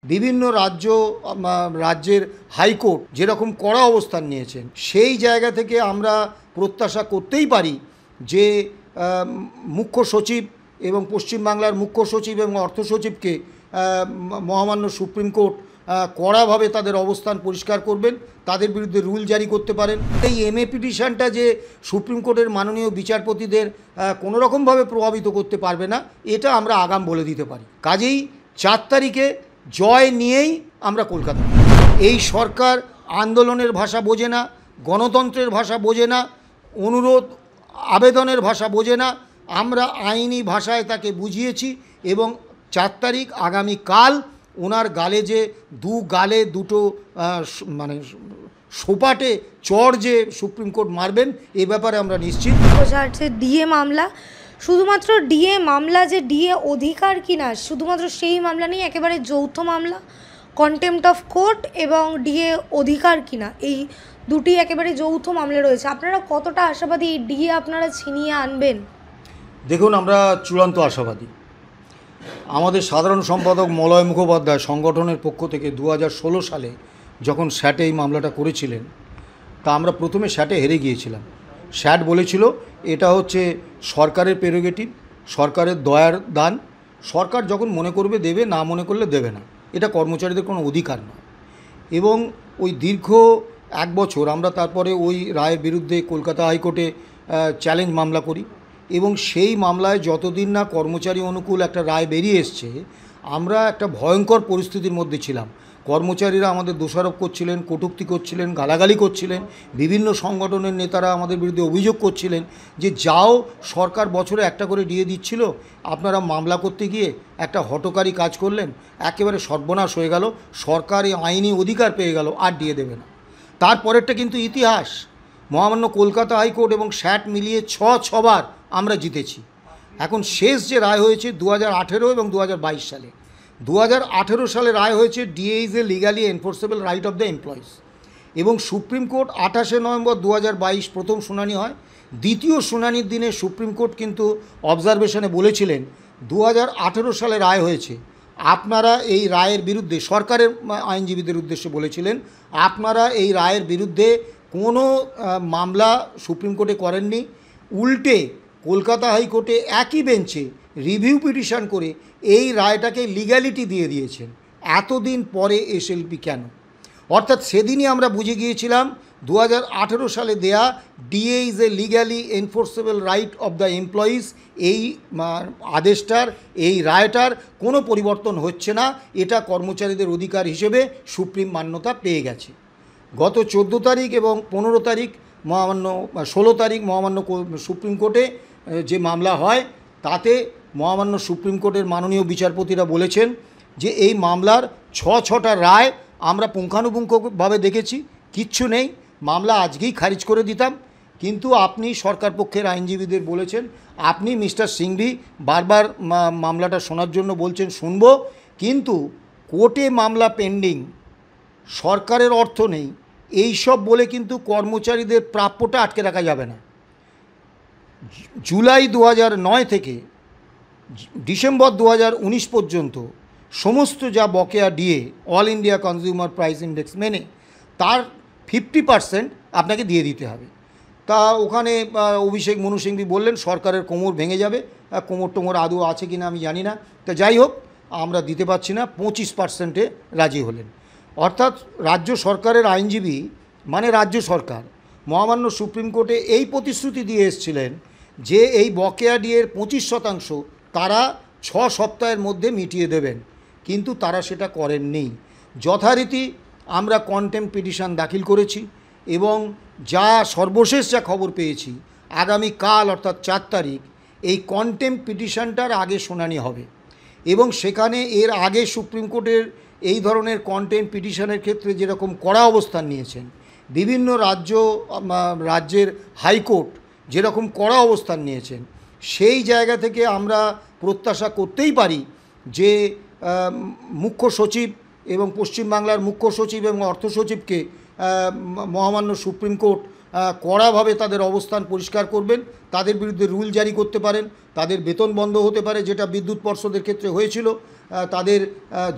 বিভিন্ন রাজ্যের হাইকোর্ট যেরকম কড়া অবস্থান নিয়েছেন, সেই জায়গা থেকে আমরা প্রত্যাশা করতেই পারি যে মুখ্য সচিব এবং পশ্চিমবাংলার মুখ্য সচিব এবং অর্থ সচিবকে মহামান্য সুপ্রিম কোর্ট কড়াভাবে তাদের অবস্থান পরিষ্কার করবেন, তাদের বিরুদ্ধে রুল জারি করতে পারেন। এই এমএ পিটিশনটা যে সুপ্রিম কোর্টের মাননীয় বিচারপতিদের কোনোরকমভাবে প্রভাবিত করতে পারবে না, এটা আমরা আগাম বলে দিতে পারি। কাজেই 4 তারিখে জয় নিয়েই আমরা কলকাতা। এই সরকার আন্দোলনের ভাষা বোঝে না, গণতন্ত্রের ভাষা বোঝে না, অনুরোধ আবেদনের ভাষা বোঝে না। আমরা আইনি ভাষায় তাকে বুঝিয়েছি এবং 4 তারিখ আগামীকাল ওনার গালে যে গালে দুটো সোপাটে চড় যে সুপ্রিম কোর্ট মারবেন, এ ব্যাপারে আমরা নিশ্চিত। ডিএ মামলা, শুধুমাত্র ডিএ মামলা যে ডিএ অধিকার কিনা শুধুমাত্র সেই মামলা নেই, একেবারে যৌথ মামলা, কন্টেম্পট অফ কোর্ট এবং ডিএ অধিকার কিনা, এই দুটি একেবারে যৌথ মামলা রয়েছে। আপনারা কতটা আশাবাদী এই ডিএ আপনারা ছিনিয়ে আনবেন? দেখুন, আমরা চূড়ান্ত আশাবাদী। আমাদের সাধারণ সম্পাদক মলয় মুখোপাধ্যায় সংগঠনের পক্ষ থেকে 2016 সালে যখন স্যাটে এই মামলাটা করেছিলেন, তা আমরা প্রথমে স্যাটে হেরে গিয়েছিলাম। স্যাট বলেছিল এটা হচ্ছে সরকারের প্রেরোগেটিভ, সরকারের দয়ার দান, সরকার যখন মনে করবে দেবে, না মনে করলে দেবে না, এটা কর্মচারীদের কোনো অধিকার নয়। এবং ওই দীর্ঘ 1 বছর আমরা তারপরে ওই রায়ের বিরুদ্ধে কলকাতা হাইকোর্টে চ্যালেঞ্জ মামলা করি এবং সেই মামলায় যতদিন না কর্মচারী অনুকূল একটা রায় বেরিয়ে এসছে, আমরা একটা ভয়ঙ্কর পরিস্থিতির মধ্যে ছিলাম। কর্মচারীরা আমাদের দোষারোপ করছিলেন, কটূক্তি করছিলেন, গালাগালি করছিলেন, বিভিন্ন সংগঠনের নেতারা আমাদের বিরুদ্ধে অভিযোগ করছিলেন যে যাও, সরকার বছরে একটা করে ডিএ দিচ্ছিল, আপনারা মামলা করতে গিয়ে একটা হঠকারী কাজ করলেন, একেবারে সর্বনাশ হয়ে গেল, সরকার এই আইনি অধিকার পেয়ে গেল, আর ডিএ দেবে না। তারপরেরটা কিন্তু ইতিহাস। মহামান্য কলকাতা হাইকোর্ট এবং স্যাট মিলিয়ে 6 বার আমরা জিতেছি। এখন শেষ যে রায় হয়েছে 2018 এবং 2022 সালে, 2018 সালে রায় হয়েছে DA is a legally enforceable right of the employees, এবং সুপ্রিম কোর্ট 28 নভেম্বর 2022 প্রথম শুনানি হয়। দ্বিতীয় শুনানির দিনে সুপ্রিম কোর্ট কিন্তু অবজারভেশনে বলেছিলেন 2018 সালে রায় হয়েছে, আপনারা এই রায়ের বিরুদ্ধে, সরকারের আইনজীবীদের উদ্দেশ্যে বলেছিলেন, আপনারা এই রায়ের বিরুদ্ধে কোনো মামলা সুপ্রিম কোর্টে করেননি, উল্টে কলকাতা হাইকোর্টে একই বেঞ্চে রিভিউ পিটিশন করে এই রায়টাকে লিগ্যালিটি দিয়ে দিয়েছেন। এতদিন পরে এসএলপি কেন? অর্থাৎ সেদিনই আমরা বুঝে গিয়েছিলাম 2018 সালে দেয়া DA is a legally enforceable right of the employees, এই আদেশটার, এই রায়টার কোনো পরিবর্তন হচ্ছে না, এটা কর্মচারীদের অধিকার হিসেবে সুপ্রিম মান্যতা পেয়ে গেছে। গত 14 তারিখ এবং 15 তারিখ 16 তারিখ মহামান্য সুপ্রিম কোর্টে যে মামলা হয়, তাতে মহামান্য সুপ্রিম কোর্টের মাননীয় বিচারপতিরা বলেছেন যে এই মামলার 6টা রায় আমরা পুঙ্খানুপুঙ্খভাবে দেখেছি, কিচ্ছু নেই, মামলা আজকেই খারিজ করে দিতাম। কিন্তু আপনি সরকার পক্ষের আইনজীবীদের বলেছেন, আপনি মিস্টার সিংভি বারবার মামলাটা শোনার জন্য বলছেন, শুনব, কিন্তু কোর্টে মামলা পেন্ডিং, সরকারের অর্থ নেই, এই সব বলে কিন্তু কর্মচারীদের প্রাপ্যটা আটকে রাখা যাবে না। জুলাই 2009 থেকে ডিসেম্বর 2019 পর্যন্ত সমস্ত যা বকেয়া DA all India consumer price index মেনে তার 50% আপনাকে দিয়ে দিতে হবে। তা ওখানে অভিষেক মনু সিংভি বললেন সরকারের কোমর ভেঙে যাবে, কোমর টোমর আদৌ আছে কিনা আমি জানি না, তা যাই হোক আমরা দিতে পারছি না, 25%-এ রাজি হলেন। অর্থাৎ রাজ্য সরকারের আইনজীবী মানে রাজ্য সরকার মহামান্য সুপ্রিম কোর্টে এই প্রতিশ্রুতি দিয়ে এসেছিলেন যে এই বকেয়া ডিএর 25% তারা 6 সপ্তাহের মধ্যে মিটিয়ে দেবেন, কিন্তু তারা সেটা করেননি। যথারীতি আমরা কন্টেম্পট পিটিশন দাখিল করেছি এবং যা সর্বশেষ যা খবর পেয়েছি, আগামীকাল অর্থাৎ 4 তারিখ এই কন্টেম্পট পিটিশনটার আগে শুনানি হবে এবং সেখানে এর আগে সুপ্রিম কোর্টের এই ধরনের কন্টেম্পট পিটিশনের ক্ষেত্রে যেরকম কড়া অবস্থান নিয়েছেন, বিভিন্ন রাজ্যের হাইকোর্ট যেরকম কড়া অবস্থান নিয়েছেন, সেই জায়গা থেকে আমরা প্রত্যাশা করতেই পারি যে মুখ্য সচিব এবং পশ্চিমবাংলার মুখ্য সচিব এবং অর্থ সচিবকে মহামান্য সুপ্রিম কোর্ট কড়াভাবে তাদের অবস্থান পরিষ্কার করবেন, তাদের বিরুদ্ধে রুল জারি করতে পারেন, তাদের বেতন বন্ধ হতে পারে, যেটা বিদ্যুৎ পর্ষদের ক্ষেত্রে হয়েছিল, তাদের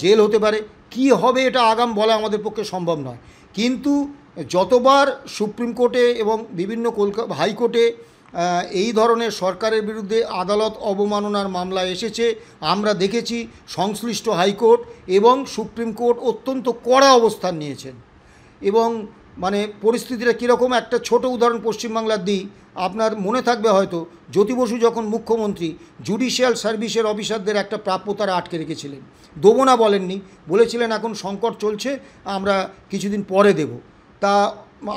জেল হতে পারে, কি হবে এটা আগাম বলা আমাদের পক্ষে সম্ভব নয়। কিন্তু যতবার সুপ্রিম কোর্টে এবং বিভিন্ন হাইকোর্টে এই ধরনের সরকারের বিরুদ্ধে আদালত অবমাননার মামলা এসেছে, আমরা দেখেছি সংশ্লিষ্ট হাইকোর্ট এবং সুপ্রিম কোর্ট অত্যন্ত কড়া অবস্থান নিয়েছেন। এবং মানে পরিস্থিতিটা কীরকম, একটা ছোট উদাহরণ পশ্চিমবাংলার দিই, আপনার মনে থাকবে হয়তো জ্যোতি বসু যখন মুখ্যমন্ত্রী জুডিশিয়াল সার্ভিসের অফিসারদের একটা প্রাপ্য তারা আটকে রেখেছিলেন, দেবো না বলেননি, বলেছিলেন এখন সংকট চলছে, আমরা কিছুদিন পরে দেব। তা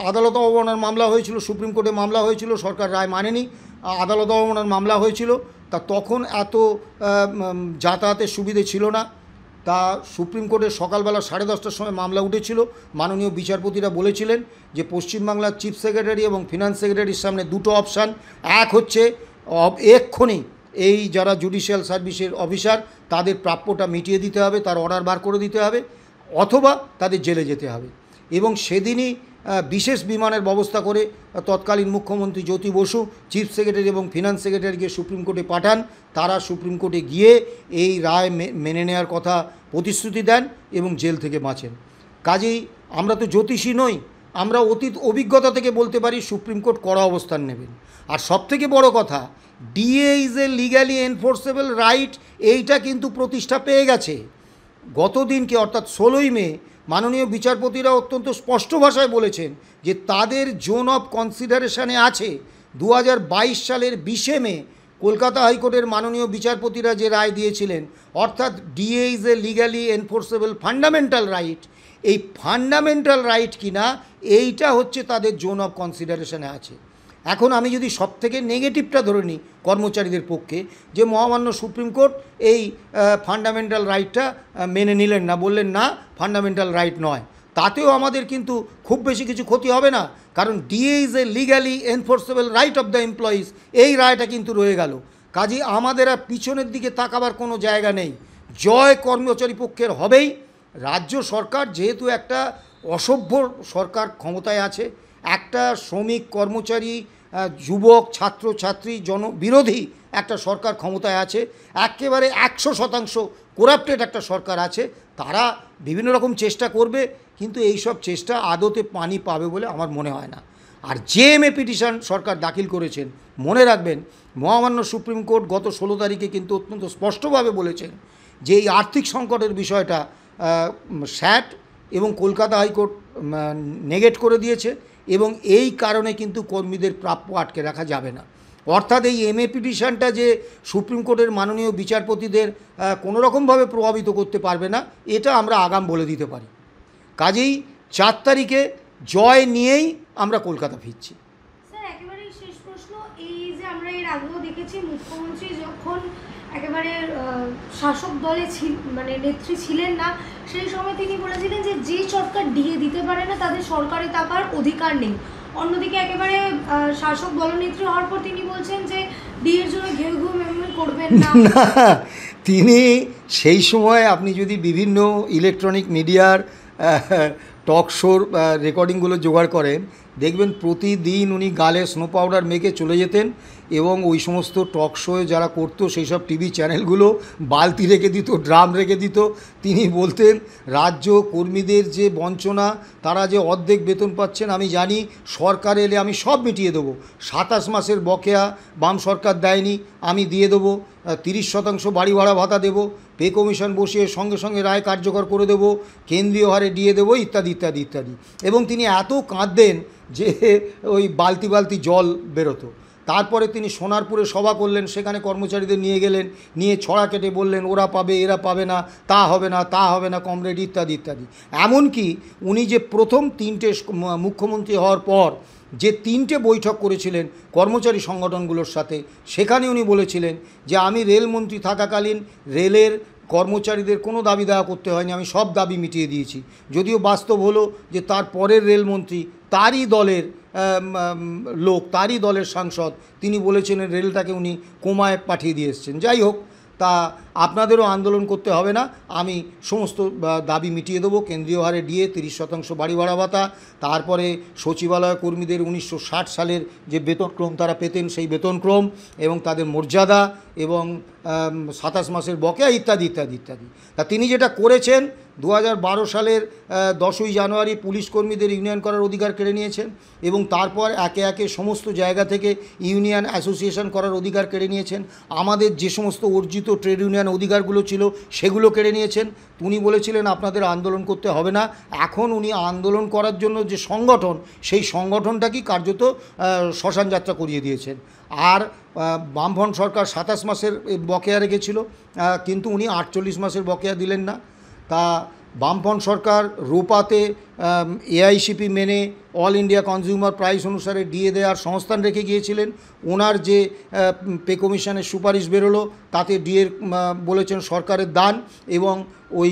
আদালত অবমাননার মামলা হয়েছিল, সুপ্রিম কোর্টে মামলা হয়েছিল, সরকার রায় মানেনি, আদালত অবমাননার মামলা হয়েছিল। তা তখন এত যাতায়াতের সুবিধে ছিল না। তা সুপ্রিম কোর্টে সকালবেলা 10:30টার সময় মামলা উঠেছিল। মাননীয় বিচারপতিরা বলেছিলেন যে পশ্চিমবাংলার চিফ সেক্রেটারি এবং ফিনান্স সেক্রেটারির সামনে দুটো অপশান, এক হচ্ছে এক্ষুনি এই যারা জুডিশিয়াল সার্ভিসের অফিসার তাদের প্রাপ্যটা মিটিয়ে দিতে হবে, তার অর্ডার বার করে দিতে হবে, অথবা তাদের জেলে যেতে হবে। এবং সেদিনই বিশেষ বিমানের ব্যবস্থা করে তৎকালীন মুখ্যমন্ত্রী জ্যোতি বসু চিফ সেক্রেটারি এবং ফিনান্স সেক্রেটারিকে সুপ্রিম কোর্টে পাঠান। তারা সুপ্রিম কোর্টে গিয়ে এই রায় মেনে নেওয়ার কথা প্রতিশ্রুতি দেন এবং জেল থেকে বাঁচেন। কাজেই আমরা তো জ্যোতিষী নই, আমরা অতীত অভিজ্ঞতা থেকে বলতে পারি সুপ্রিম কোর্ট কড়া অবস্থান নেবেন। আর সবথেকে বড় কথা, DA is a legally enforceable right, এইটা কিন্তু প্রতিষ্ঠা পেয়ে গেছে। গতদিনকে অর্থাৎ 16ই মে মাননীয় বিচারপতিরা অত্যন্ত স্পষ্ট ভাষায় বলেছেন যে তাদের জোন অফ কনসিডারেশনে আছে। 2022 সালের 20শে মে কলকাতা হাইকোর্টের মাননীয় বিচারপতিরা যে রায় দিয়েছিলেন, অর্থাৎ DA is a legally enforceable fundamental right, এই ফান্ডামেন্টাল রাইট কিনা এইটা হচ্ছে তাদের জোন অফ কনসিডারেশনে আছে। এখন আমি যদি সবথেকে নেগেটিভটা ধরে নিই কর্মচারীদের পক্ষে, যে মহামান্য সুপ্রিম কোর্ট এই ফান্ডামেন্টাল রাইটটা মেনে নিলেন না, বললেন না ফান্ডামেন্টাল রাইট নয়, তাতেও আমাদের কিন্তু খুব বেশি কিছু ক্ষতি হবে না, কারণ DA is a legally enforceable right of the employees, এই রায়টা কিন্তু রয়ে গেল। কাজেই আমাদের আর পিছনের দিকে তাকাবার কোনো জায়গা নেই, জয় কর্মচারী পক্ষের হবেই। রাজ্য সরকার যেহেতু একটা অসভ্য সরকার ক্ষমতায় আছে, একটা শ্রমিক কর্মচারী যুবক ছাত্রছাত্রী জনবিরোধী একটা সরকার ক্ষমতায় আছে, একেবারে 100% করাপ্টেড একটা সরকার আছে, তারা বিভিন্ন রকম চেষ্টা করবে, কিন্তু এই সব চেষ্টা আদতে পানি পাবে বলে আমার মনে হয় না। আর জেএমএ পিটিশন সরকার দাখিল করেছেন, মনে রাখবেন মহামান্য সুপ্রিম কোর্ট গত 16 তারিখে কিন্তু অত্যন্ত স্পষ্টভাবে বলেছেন যে এই আর্থিক সংকটের বিষয়টা স্যাট এবং কলকাতা হাইকোর্ট নেগেট করে দিয়েছে, এবং এই কারণে কিন্তু কর্মীদের প্রাপ্য আটকে রাখা যাবে না। অর্থাৎ এই এমএ পিটিশনটা যে সুপ্রিম কোর্টের মাননীয় বিচারপতিদের কোনো রকমভাবে প্রভাবিত করতে পারবে না, এটা আমরা আগাম বলে দিতে পারি। কাজেই 4 তারিখে জয় নিয়েই আমরা কলকাতা ফিরছি। স্যার একেবারে শেষ প্রশ্ন, এই যে আমরা এর আগেও দেখেছি মুখ্যমন্ত্রী যখন একেবারে শাসক দলে মানে নেত্রী ছিলেন না, সেই সময় তিনি বলেছিলেন যে যে সরকার ডিএ দিতে পারে না তাদের সরকারে থাকার অধিকার নেই। অন্যদিকে একেবারে শাসক দলনেত্রী হওয়ার পর তিনি বলছেন যে ডিএর জন্য ঘেউ ঘেউ মেমরি করবেন না। তিনি সেই সময় আপনি যদি বিভিন্ন ইলেকট্রনিক মিডিয়ার টক শোর রেকর্ডিংগুলো জোগাড় করেন, দেখবেন প্রতিদিন উনি গালে স্নো পাউডার মেখে চলে যেতেন, এবং ওই সমস্ত টক শোয়ে যারা করতো সেই সব টিভি চ্যানেলগুলো বালতি রেখে দিত, ড্রাম রেখে দিত। তিনি বলতেন রাজ্য কর্মীদের যে বঞ্চনা, তারা যে অর্ধেক বেতন পাচ্ছেন, আমি জানি, সরকার এলে আমি সব মিটিয়ে দেবো। 27 মাসের বকেয়া বাম সরকার দেয়নি, আমি দিয়ে দেবো। 30% বাড়ি ভাড়া ভাতা দেবো, পে কমিশন বসিয়ে সঙ্গে সঙ্গে রায় কার্যকর করে দেবো, কেন্দ্রীয় হারে দিয়ে দেবো, ইত্যাদি ইত্যাদি ইত্যাদি। এবং তিনি এত কাঁদতেন যে ওই বালতি বালতি জল বেরোতো। তারপরে তিনি সোনারপুরে সভা করলেন, সেখানে কর্মচারীদের নিয়ে গেলেন, নিয়ে ছড়া কেটে বললেন ওরা পাবে এরা পাবে না, তা হবে না তা হবে না কমরেড, ইত্যাদি ইত্যাদি। এমনকি উনি যে প্রথম 3টে মুখ্যমন্ত্রী হওয়ার পর যে 3টে বৈঠক করেছিলেন কর্মচারী সংগঠনগুলোর সাথে, সেখানে উনি বলেছিলেন যে আমি রেলমন্ত্রী থাকাকালীন রেলের কর্মচারীদের কোনো দাবি দেওয়া করতে হয়নি, আমি সব দাবি মিটিয়ে দিয়েছি। যদিও বাস্তব হলো যে তার পরের রেলমন্ত্রী তারই দলের লোক, তারই দলের সাংসদ, তিনি বলেছিলেন রেলটাকে উনি কোমায় পাঠিয়ে দিয়ে এসছেন। যাই হোক, তা আপনাদেরও আন্দোলন করতে হবে না, আমি সমস্ত দাবি মিটিয়ে দেবো। কেন্দ্রীয় হারে ডিএ, 30% বাড়ি ভাড়া ভাতা, তারপরে সচিবালয় কর্মীদের 1960 সালের যে বেতনক্রম তারা পেতেন সেই বেতনক্রম এবং তাদের মর্যাদা, এবং 27 মাসের বকেয়া, ইত্যাদি ইত্যাদি ইত্যাদি। তা তিনি যেটা করেছেন 2012 সালের 10ই জানুয়ারি পুলিশ কর্মীদের ইউনিয়ন করার অধিকার কেড়ে নিয়েছেন এবং তারপর একে একে সমস্ত জায়গা থেকে ইউনিয়ন অ্যাসোসিয়েশন করার অধিকার কেড়ে নিয়েছেন। আমাদের যে সমস্ত অর্জিত ট্রেড ইউনিয়ন অধিকারগুলো ছিল সেগুলো কেড়ে নিয়েছেন। উনি বলেছিলেন আপনাদের আন্দোলন করতে হবে না। এখন উনি আন্দোলন করার জন্য যে সংগঠন, সেই সংগঠনটাকেই কার্যত শ্মশান যাত্রা করিয়ে দিয়েছেন। আর বামফ্রন্ট সরকার 27 মাসের বকেয়া রেখেছিল, কিন্তু উনি 48 মাসের বকেয়া দিলেন না। তা বামফ্রন্ট সরকার রোপাতে এআইসিপি মেনে অল ইন্ডিয়া কনজিউমার প্রাইস অনুসারে ডিএ দেওয়ার সংস্থান রেখে গিয়েছিলেন। ওনার যে পে কমিশনের সুপারিশ বেরোলো তাতে ডিএর বলেছেন সরকারের দান, এবং ওই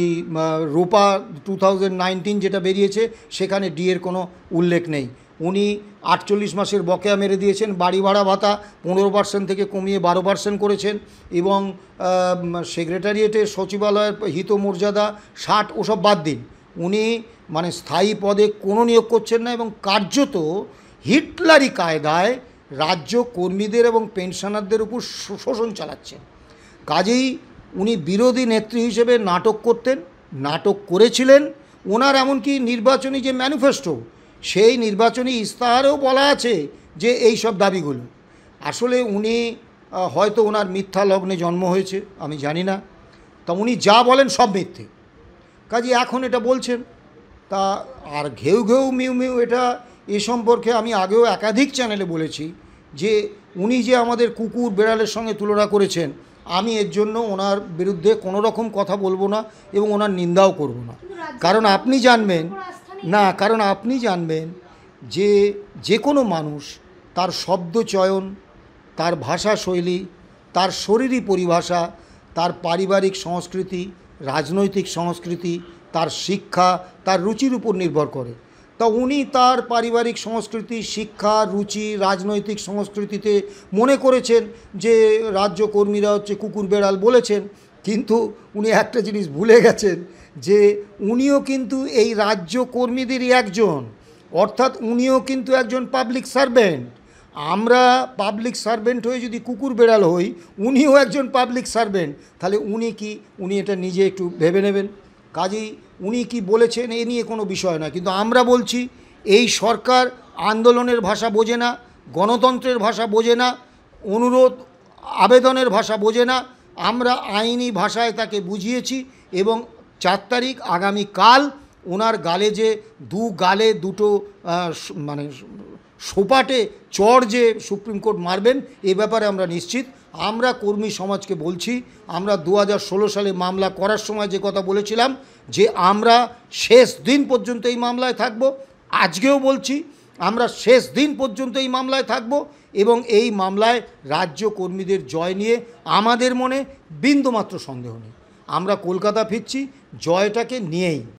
রোপা 2019 যেটা বেরিয়েছে সেখানে ডিএর কোনো উল্লেখ নেই। উনি 48 মাসের বকেয়া মেরে দিয়েছেন। বাড়ি ভাড়া ভাতা 15% থেকে কমিয়ে 12% করেছেন, এবং সেক্রেটারিয়েটের সচিবালয়ের হিত মর্যাদা 60 ওসব বাদ দিন। উনি মানে স্থায়ী পদে কোনো নিয়োগ করছেন না এবং কার্যত হিটলারি কায়দায় রাজ্য কর্মীদের এবং পেনশনারদের উপর শোষণ চালাচ্ছেন। কাজেই উনি বিরোধী নেত্রী হিসেবে নাটক করতেন, নাটক করেছিলেন। ওনার এমনকি নির্বাচনী যে ম্যানিফেস্টো, সেই নির্বাচনী ইস্তাহারেও বলা আছে যে এই সব দাবিগুলো। আসলে উনি হয়তো ওনার মিথ্যা লগ্নে জন্ম হয়েছে, আমি জানি না। তা উনি যা বলেন সব মিথ্যে, কাজে এখন এটা বলছেন। তা আর ঘেউ ঘেউ মিউ মিউ, এটা এ সম্পর্কে আমি আগেও একাধিক চ্যানেলে বলেছি যে উনি যে আমাদের কুকুর বেড়ালের সঙ্গে তুলনা করেছেন, আমি এর জন্য ওনার বিরুদ্ধে কোনো রকম কথা বলবো না এবং ওনার নিন্দাও করব না। কারণ আপনি জানবেন কারণ আপনি জানবেন যে কোনো মানুষ তার শব্দ চয়ন, তার ভাষা শৈলী, তার শরীরী পরিভাষা, তার পারিবারিক সংস্কৃতি, রাজনৈতিক সংস্কৃতি, তার শিক্ষা, তার রুচির উপর নির্ভর করে। তা উনি তার পারিবারিক সংস্কৃতি, শিক্ষা, রুচি, রাজনৈতিক সংস্কৃতিতে মনে করেছেন যে রাজ্য কর্মীরা হচ্ছে কুকুর বেড়াল বলেছেন, কিন্তু উনি একটা জিনিস ভুলে গেছেন যে উনিও কিন্তু এই রাজ্য কর্মীদেরই একজন, অর্থাৎ উনিও কিন্তু একজন পাবলিক সার্ভেন্ট। আমরা পাবলিক সার্ভেন্ট হয়ে যদি কুকুর বেড়াল হই, উনিও একজন পাবলিক সার্ভেন্ট। তাহলে উনি এটা নিজে একটু ভেবে নেবেন। কাজেই উনি কি বলেছেন এ নিয়ে কোনো বিষয় না, কিন্তু আমরা বলছি এই সরকার আন্দোলনের ভাষা বোঝে না, গণতন্ত্রের ভাষা বোঝে না, অনুরোধ আবেদনের ভাষা বোঝে না। আমরা আইনি ভাষায় তাকে বুঝিয়েছি এবং 4 তারিখ আগামীকাল ওনার গালে যে গালে দুটো মানে সোপাটে চড় যে সুপ্রিম কোর্ট মারবেন, এ ব্যাপারে আমরা নিশ্চিত। আমরা কর্মী সমাজকে বলছি, আমরা 2016 সালে মামলা করার সময় যে কথা বলেছিলাম যে আমরা শেষ দিন পর্যন্ত এই মামলায় থাকব, আজকেও বলছি আমরা শেষ দিন পর্যন্ত এই মামলায় থাকব এবং এই মামলায় রাজ্য কর্মীদের জয় নিয়ে আমাদের মনে বিন্দুমাত্র সন্দেহ নেই। আমরা কলকাতা ফিরছি জয়টাকে নিয়েই।